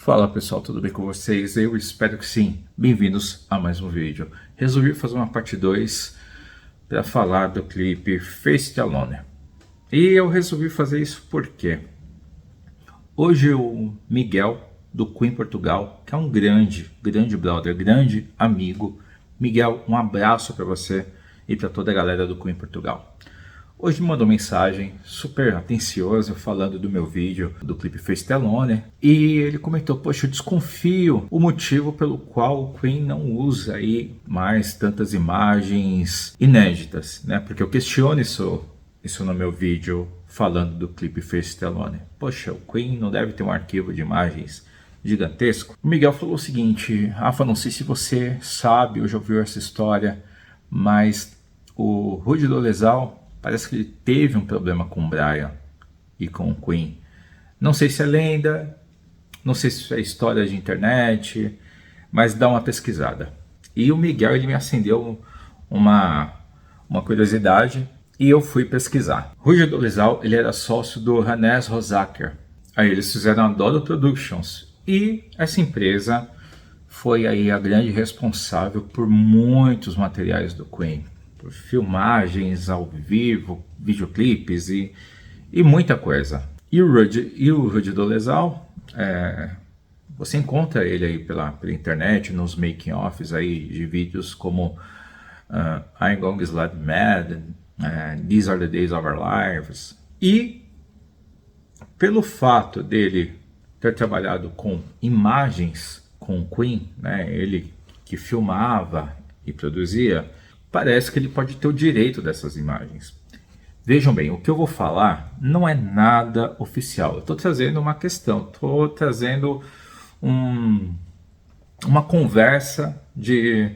Fala pessoal, tudo bem com vocês? Eu espero que sim. Bem-vindos a mais um vídeo. Resolvi fazer uma parte 2 para falar do clipe Face the Alone. E eu resolvi fazer isso porque hoje o Miguel do Queen Portugal, que é um grande brother, grande amigo. Miguel, um abraço para você e para toda a galera do Queen Portugal. Hoje me mandou mensagem super atenciosa falando do meu vídeo do clipe Face the Alone, e ele comentou: poxa, eu desconfio o motivo pelo qual o Queen não usa aí mais tantas imagens inéditas, né? Porque eu questiono isso no meu vídeo falando do clipe Face the Alone. Poxa, o Queen não deve ter um arquivo de imagens gigantesco? O Miguel falou o seguinte: Rafa, não sei se você sabe ou já ouviu essa história, mas o Rudy Dolezal parece que ele teve um problema com o Brian e com o Queen. Não sei se é lenda, não sei se é história de internet, mas dá uma pesquisada. E o Miguel, ele me acendeu uma curiosidade e eu fui pesquisar. Rudy Dolezal, ele era sócio do Hannes Rosacker. Aí eles fizeram a Dodo Productions e essa empresa foi aí a grande responsável por muitos materiais do Queen, por filmagens ao vivo, videoclipes e muita coisa. E o Rudy Dolezal, você encontra ele aí pela internet, nos making-offs aí de vídeos como I'm Gonna Slide Mad, These Are the Days of Our Lives. E pelo fato dele ter trabalhado com imagens com o Queen, né, ele que filmava e produzia, parece que ele pode ter o direito dessas imagens. Vejam bem, o que eu vou falar não é nada oficial. Eu estou trazendo uma questão, estou trazendo uma conversa de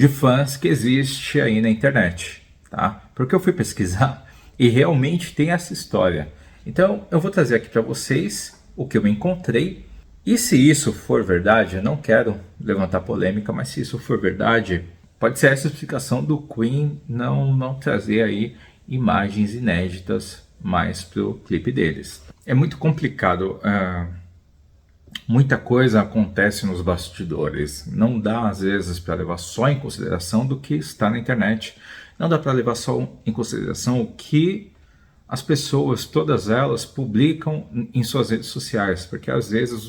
fãs que existe aí na internet, tá? Porque eu fui pesquisar e realmente tem essa história. Então eu vou trazer aqui para vocês o que eu encontrei. E se isso for verdade, eu não quero levantar polêmica, mas se isso for verdade, pode ser essa explicação do Queen não trazer aí imagens inéditas mais pro clipe deles. É muito complicado, muita coisa acontece nos bastidores. Não dá às vezes para levar só em consideração do que está na internet. Não dá para levar só em consideração o que as pessoas, todas elas, publicam em suas redes sociais, porque às vezes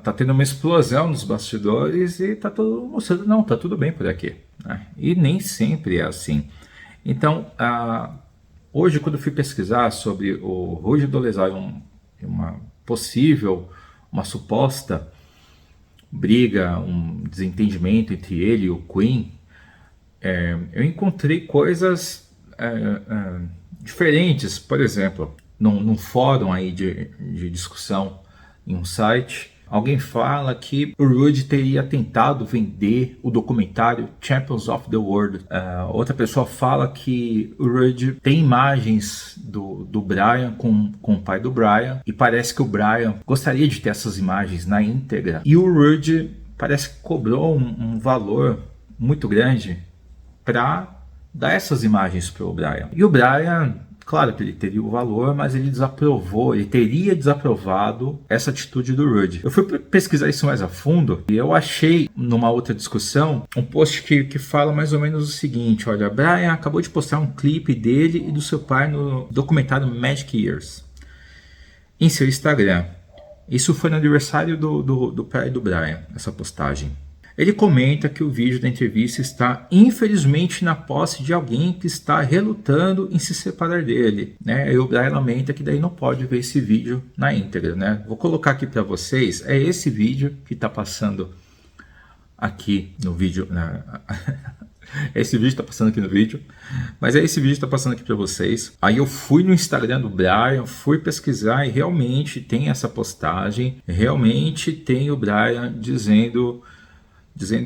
tá tendo uma explosão nos bastidores e tá todo mundo mostrando, não, tá tudo bem por aqui, né? E nem sempre é assim. Então, hoje, quando eu fui pesquisar sobre o Rudy Dolezal e uma suposta briga, um desentendimento entre ele e o Queen, eu encontrei coisas diferentes. Por exemplo, num fórum aí de discussão em um site, alguém fala que o Rudy teria tentado vender o documentário Champions of the World. Outra pessoa fala que o Rudy tem imagens do Brian com o pai do Brian, e parece que o Brian gostaria de ter essas imagens na íntegra. E o Rudy parece que cobrou um valor muito grande para dar essas imagens para o Brian. E o Brian, claro que ele teria o valor, mas ele teria desaprovado essa atitude do Rudy. Eu fui pesquisar isso mais a fundo e eu achei, numa outra discussão, um post que fala mais ou menos o seguinte: olha, Brian acabou de postar um clipe dele e do seu pai no documentário Magic Years em seu Instagram. Isso foi no aniversário do pai do Brian, essa postagem. Ele comenta que o vídeo da entrevista está, infelizmente, na posse de alguém que está relutando em se separar dele, né? E o Brian lamenta que daí não pode ver esse vídeo na íntegra, né? Vou colocar aqui para vocês, é esse vídeo que está passando aqui no vídeo, esse vídeo está passando aqui no vídeo, mas é esse vídeo que está passando aqui para vocês. Aí eu fui no Instagram do Brian, fui pesquisar e realmente tem essa postagem, realmente tem o Brian dizendo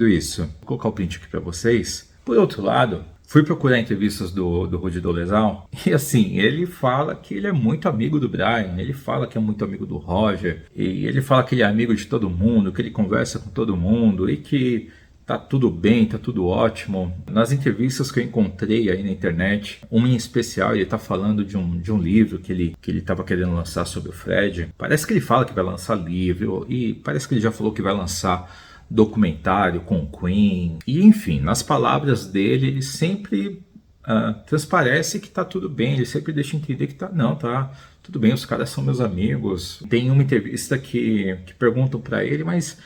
isso. Vou colocar o print aqui para vocês. Por outro lado, fui procurar entrevistas do Rudy Dolezal e assim, ele fala que ele é muito amigo do Brian, ele fala que é muito amigo do Roger, e ele fala que ele é amigo de todo mundo, que ele conversa com todo mundo e que tá tudo bem, tá tudo ótimo. Nas entrevistas que eu encontrei aí na internet, uma em especial, ele tá falando de um livro que ele tava querendo lançar sobre o Fred. Parece que ele fala que vai lançar livro, e parece que ele já falou que vai lançar documentário com o Queen. E enfim, nas palavras dele, ele sempre transparece que tá tudo bem, ele sempre deixa entender que tá tudo bem, os caras são meus amigos. Tem uma entrevista que perguntam para ele, mas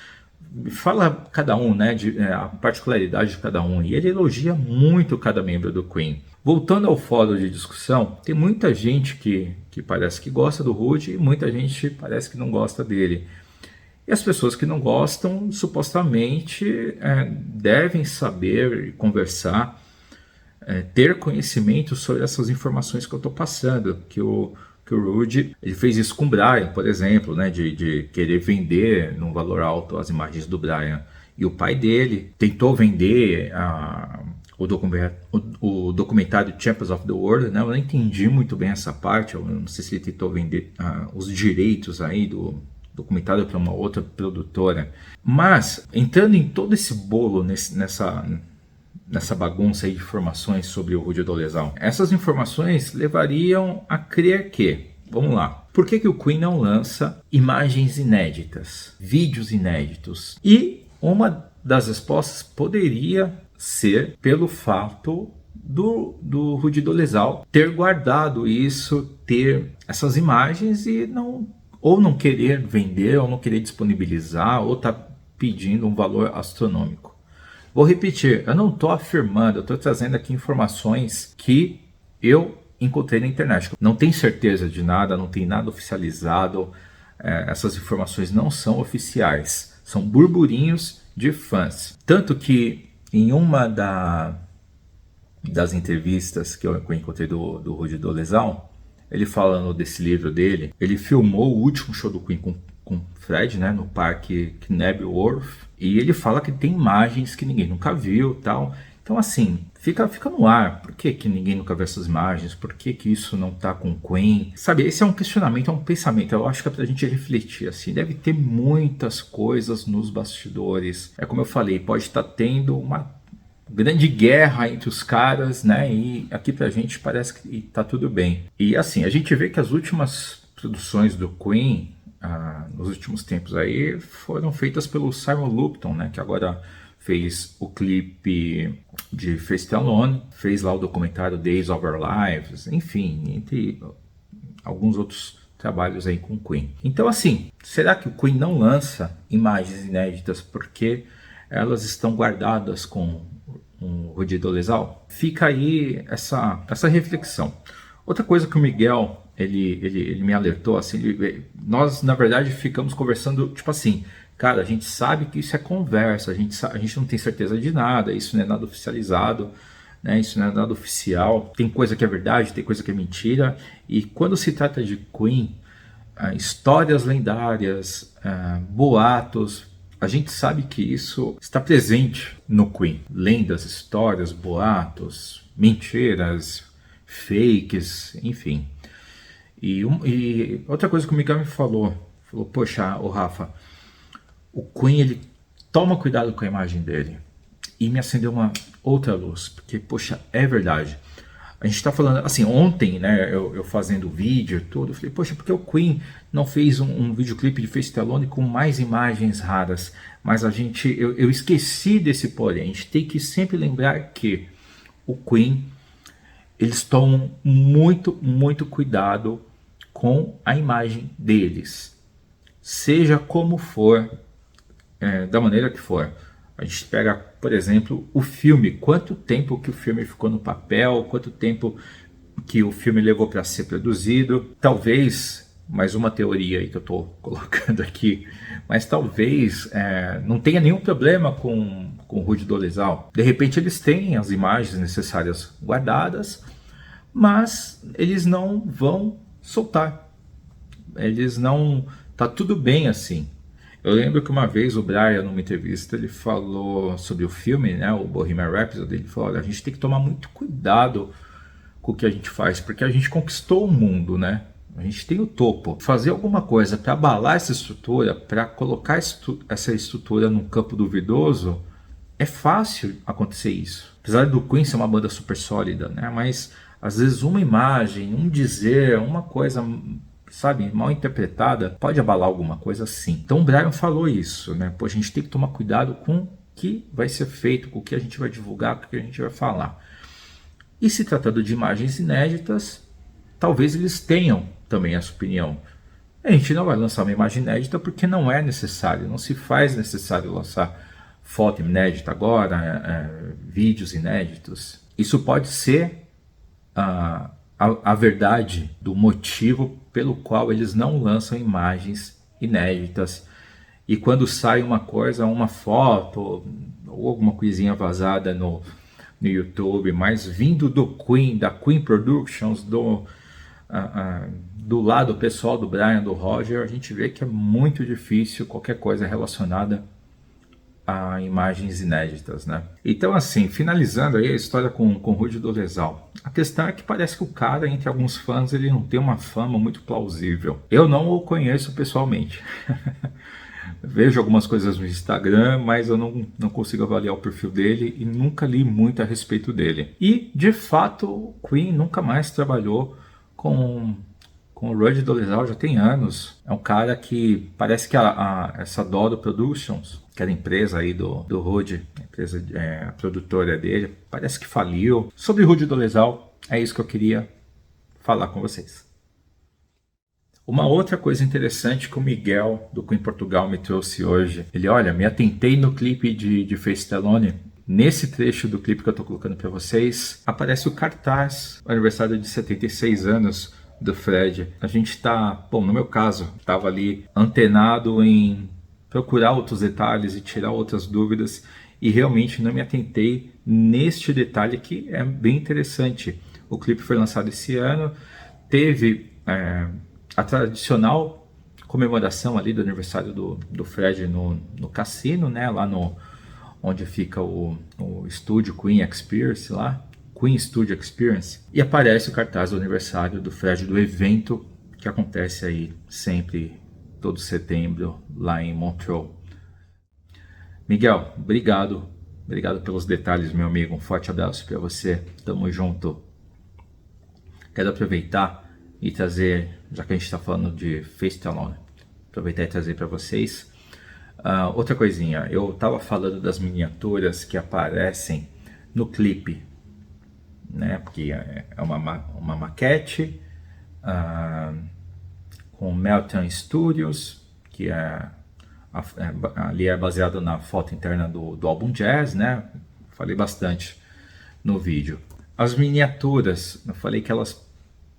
fala cada um, né, a particularidade de cada um, e ele elogia muito cada membro do Queen. Voltando ao fórum de discussão, tem muita gente que parece que gosta do Rude e muita gente parece que não gosta dele. E as pessoas que não gostam, supostamente, devem saber e conversar, ter conhecimento sobre essas informações que eu estou passando, que o Rude, ele fez isso com o Brian, por exemplo, né, de querer vender num valor alto as imagens do Brian. E o pai dele tentou vender o documentário Champions of the World, né? Eu não entendi muito bem essa parte, eu não sei se ele tentou vender os direitos aí do documentário para uma outra produtora. Mas, entrando em todo esse bolo, nessa bagunça aí de informações sobre o Rudy Dolezal, essas informações levariam a crer que, vamos lá, por que o Queen não lança imagens inéditas, vídeos inéditos? E uma das respostas poderia ser pelo fato do Rudy Dolezal ter guardado isso, ter essas imagens e não querer vender, ou não querer disponibilizar, ou tá pedindo um valor astronômico. Vou repetir, eu não estou afirmando, eu estou trazendo aqui informações que eu encontrei na internet. Não tenho certeza de nada, não tem nada oficializado, essas informações não são oficiais, são burburinhos de fãs. Tanto que em uma das entrevistas que eu encontrei do Rudy Dolezal, ele falando desse livro dele, ele filmou o último show do Queen com Fred, né, no parque Knebworth, e ele fala que tem imagens que ninguém nunca viu, tal. Então assim, fica no ar. Por que ninguém nunca viu essas imagens? Por que isso não tá com Queen? Sabe, esse é um questionamento, é um pensamento. Eu acho que é pra gente refletir, assim. Deve ter muitas coisas nos bastidores. É como eu falei, pode estar tendo uma grande guerra entre os caras, né? E aqui pra gente parece que tá tudo bem. E assim, a gente vê que as últimas produções do Queen, nos últimos tempos aí, foram feitas pelo Simon Lupton, né? Que agora fez o clipe de Face It Alone, fez lá o documentário Days of Our Lives, enfim, entre alguns outros trabalhos aí com o Queen. Então assim, será que o Queen não lança imagens inéditas porque elas estão guardadas com o Rudy Dolezal? Fica aí essa reflexão. Outra coisa que o Miguel ele me alertou, assim, nós na verdade ficamos conversando, tipo assim, cara, a gente sabe que isso é conversa, a gente não tem certeza de nada, isso não é nada oficializado, né? Isso não é nada oficial, tem coisa que é verdade, tem coisa que é mentira, e quando se trata de Queen, histórias lendárias, boatos, a gente sabe que isso está presente no Queen. Lendas, histórias, boatos, mentiras, fakes, enfim. E outra coisa que o Miguel me falou, poxa, o Rafa, o Queen, ele toma cuidado com a imagem dele. E me acendeu uma outra luz, porque, poxa, é verdade. A gente está falando, assim, ontem, né, eu fazendo vídeo tudo, eu falei, poxa, porque o Queen não fez um videoclipe de Face It Alone com mais imagens raras? Mas eu esqueci desse porém. A gente tem que sempre lembrar que o Queen, eles tomam muito, muito cuidado com a imagem deles. Seja como for, da maneira que for. A gente pega, por exemplo, o filme. Quanto tempo que o filme ficou no papel, quanto tempo que o filme levou para ser produzido. Talvez, mais uma teoria aí que eu estou colocando aqui, mas talvez não tenha nenhum problema com o Rudy Dolezal. De repente eles têm as imagens necessárias guardadas, mas eles não vão soltar. Eles não... Tá tudo bem assim. Eu lembro que uma vez o Brian, numa entrevista, ele falou sobre o filme, né, o Bohemian Rhapsody. Ele falou, olha, a gente tem que tomar muito cuidado com o que a gente faz, porque a gente conquistou o mundo, né? A gente tem o topo. Fazer alguma coisa para abalar essa estrutura, para colocar essa estrutura num campo duvidoso, é fácil acontecer isso. Apesar do Queen ser uma banda super sólida, né? Mas às vezes uma imagem, um dizer, uma coisa, sabe, mal interpretada, pode abalar alguma coisa assim. Então o Brian falou isso, né? Pô, a gente tem que tomar cuidado com o que vai ser feito, com o que a gente vai divulgar, com o que a gente vai falar. E se tratando de imagens inéditas, talvez eles tenham também essa opinião. A gente não vai lançar uma imagem inédita porque não é necessário, não se faz necessário lançar foto inédita agora, vídeos inéditos. Isso pode ser a verdade do motivo pelo qual eles não lançam imagens inéditas. E quando sai uma coisa, uma foto ou alguma coisinha vazada no YouTube, mas vindo do Queen, da Queen Productions, do lado pessoal do Brian, do Roger, a gente vê que é muito difícil qualquer coisa relacionada a imagens inéditas, né? Então, assim, finalizando aí a história com Rudy Dolezal. A questão é que parece que o cara, entre alguns fãs, ele não tem uma fama muito plausível. Eu não o conheço pessoalmente. Vejo algumas coisas no Instagram, mas eu não consigo avaliar o perfil dele e nunca li muito a respeito dele. E, de fato, o Queen nunca mais trabalhou com o Rudy Dolezal, já tem anos. É um cara que parece que essa Dodo Productions, que era a empresa aí do Rudy, a empresa a produtora dele, parece que faliu. Sobre o Rudy Dolezal, é isso que eu queria falar com vocês. Uma outra coisa interessante que o Miguel do Queen Portugal me trouxe hoje, ele, olha, me atentei no clipe de Face the Alone. Nesse trecho do clipe que eu estou colocando para vocês, aparece o cartaz, o aniversário de 76 anos do Fred. A gente está, bom, no meu caso, estava ali antenado em procurar outros detalhes e tirar outras dúvidas e realmente não me atentei neste detalhe que é bem interessante. O clipe foi lançado esse ano, teve a tradicional comemoração ali do aniversário do Fred no cassino, né, lá onde fica o estúdio Queen Experience lá, Queen Studio Experience, e aparece o cartaz do aniversário do Fred, do evento que acontece aí sempre todo setembro lá em Montreal. Miguel, obrigado pelos detalhes, meu amigo, um forte abraço para você, tamo junto. Quero aproveitar e trazer, já que a gente está falando de Face the Alone, aproveitar e trazer para vocês outra coisinha. Eu estava falando das miniaturas que aparecem no clipe, né? Porque é uma maquete com Melton Studios, que ali é baseado na foto interna do álbum Jazz, né? Falei bastante no vídeo. As miniaturas, eu falei que elas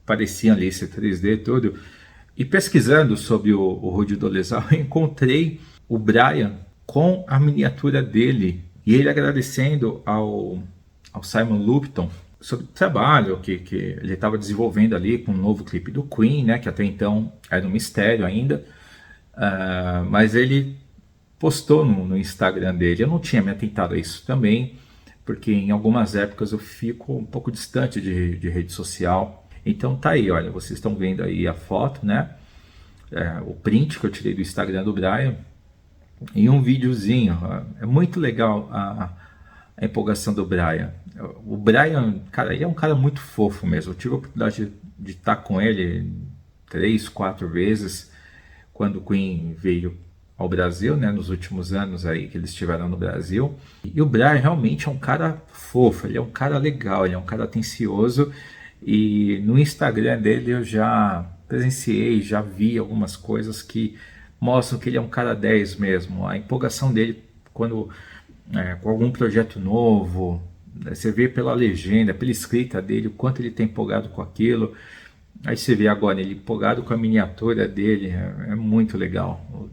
pareciam ali ser 3D e tudo. E pesquisando sobre o Rudy Dolezal, eu encontrei o Brian com a miniatura dele e ele agradecendo ao Simon Lupton sobre o trabalho que ele estava desenvolvendo ali com o novo clipe do Queen, né, que até então era um mistério ainda, mas ele postou no Instagram dele. Eu não tinha me atentado a isso também, porque em algumas épocas eu fico um pouco distante de rede social. Então tá aí, olha, vocês estão vendo aí a foto, né? O print que eu tirei do Instagram do Brian e um videozinho. É muito legal a empolgação do Brian. O Brian, cara, ele é um cara muito fofo mesmo. Eu tive a oportunidade de estar com ele 3, 4 vezes quando o Queen veio ao Brasil, né? Nos últimos anos aí que eles estiveram no Brasil. E o Brian realmente é um cara fofo, ele é um cara legal, ele é um cara atencioso. E no Instagram dele eu já presenciei, já vi algumas coisas que mostram que ele é um cara 10 mesmo. A empolgação dele quando com algum projeto novo, você vê pela legenda, pela escrita dele, o quanto ele está empolgado com aquilo. Aí você vê agora ele empolgado com a miniatura dele, é muito legal.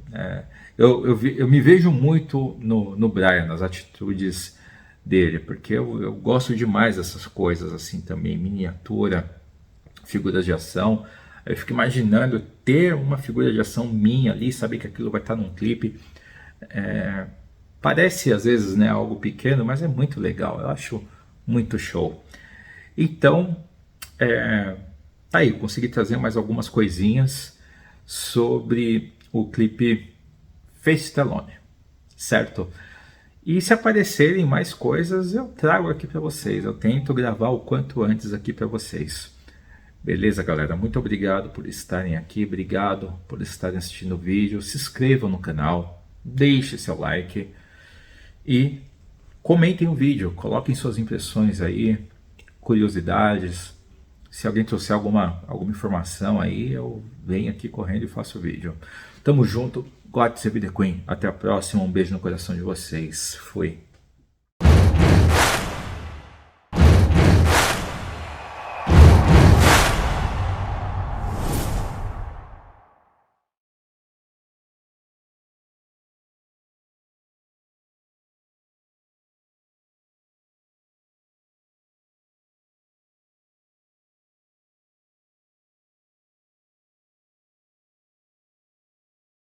Eu me vejo muito no Brian, nas atitudes dele, porque eu gosto demais dessas coisas assim também, miniatura, figuras de ação. Eu fico imaginando ter uma figura de ação minha ali, saber que aquilo vai estar num clipe. Parece às vezes, né, algo pequeno, mas é muito legal, eu acho muito show. Então, tá aí, consegui trazer mais algumas coisinhas sobre o clipe Face the Alone, certo? E se aparecerem mais coisas, eu trago aqui para vocês. Eu tento gravar o quanto antes aqui para vocês. Beleza, galera? Muito obrigado por estarem aqui. Obrigado por estarem assistindo o vídeo. Se inscrevam no canal. Deixe seu like. E comentem o vídeo. Coloquem suas impressões aí. Curiosidades. Se alguém trouxer alguma informação aí, eu venho aqui correndo e faço o vídeo. Tamo junto. God save the Queen. Até a próxima. Um beijo no coração de vocês. Fui.